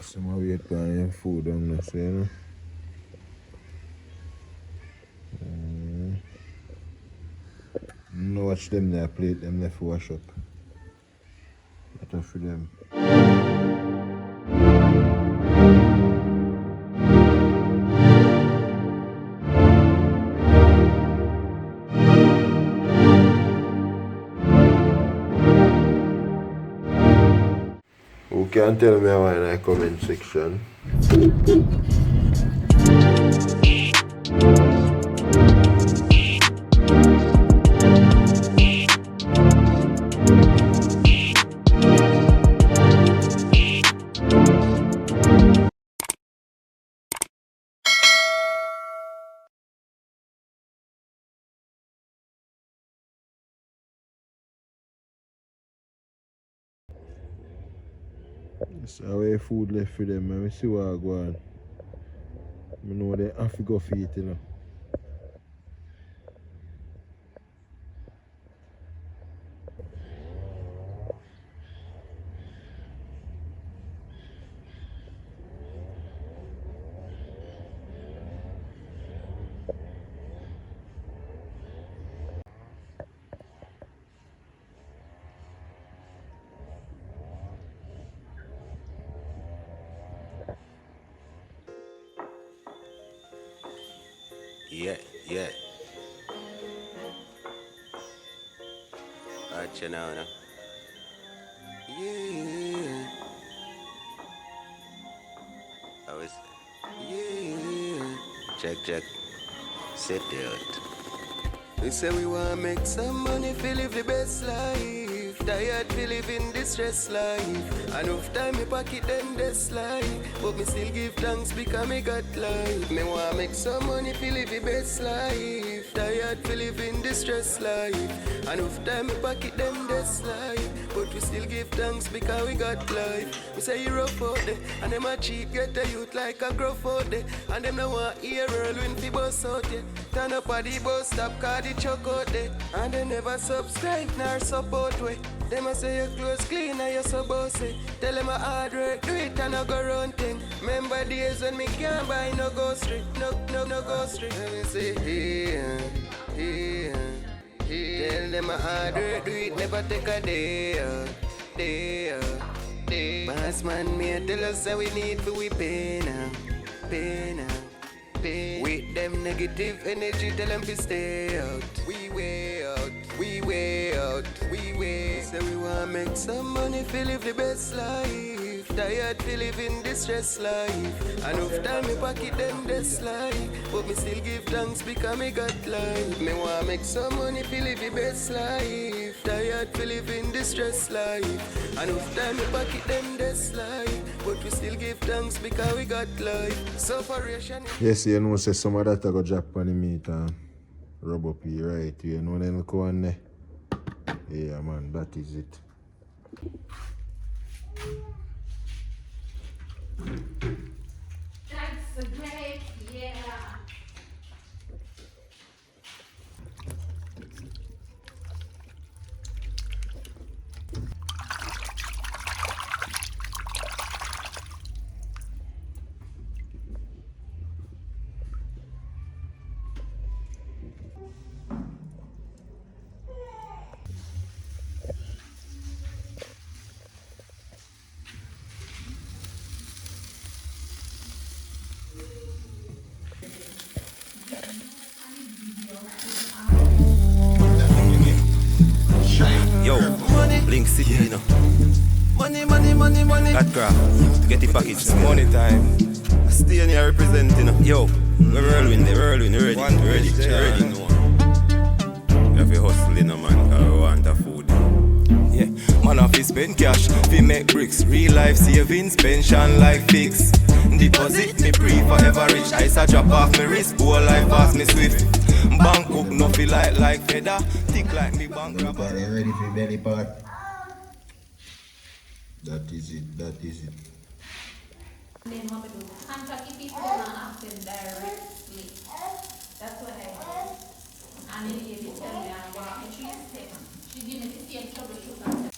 Some of it buying food on the sale. No watch them there plate them left wash up. Better for them. Who can tell me why in the comment section? It's away food left for them, man. We see what I go on. I know they have to go feed it, you know. Yeah. Watch you now, no? Yeah. How is it? Yeah. Check. Sit out. We say we wanna make some money, feel live the best life. Tired, feel live in this stress life. Enough time me pocket them this life, but me still give thanks because me got life. Me wanna make some money, feel live the best life. Tired, feel live in this stress life. Enough time me pocket them this life, but we still give thanks because we got life. We say you rough out there, and them a cheat get a youth like a gruff out there, and them no want hear Earl when fi bus out there. Turn up at the bus stop, cause the truck out there, and they never subscribe nor support way. Them a say your clothes clean and you so bossy. Tell them a hard work, do it and no go run thing. Remember days when me can't buy no go street, no go street. Let me say tell them a hard work, do it, never take a day. Boss man, me a tell us that we need for we pay now. With them negative energy, tell them to stay out. We way out. Say we wanna make some money, feel live the best life. Tired, feel live in this stress life. Enough time me pocket them this life, but me still give thanks because me got life. Me wanna make some money, feel live the best life. Tired, feel live in this stress life. Enough time me pocket them this life, but we still give thanks because we got life. Separation. Yes, you know, say some of that I go drop on the meat and rub up here, right? You know, then go on there. Yeah, man, that is it. That's great, yeah. Yo, Link City, you know. Money. Cat craft, get the package. Money time. I stay in here representing, you know. Yo, we're whirlwind, ready. You know. We have to hustle, you know, man, cause we want a food. Yeah, man have to spend cash, we make bricks. Real life savings, pension like fix. Deposit me pre forever rich. Ice a drop off me wrist, whole life pass me swift. Bank hook no feel like feather, thick like me bank robber. Ready for belly part? That is it. Then what we do? Contact people and ask them directly. That's what I do. And then they tell me I'm going to treat them. She give me the same troubleshoot and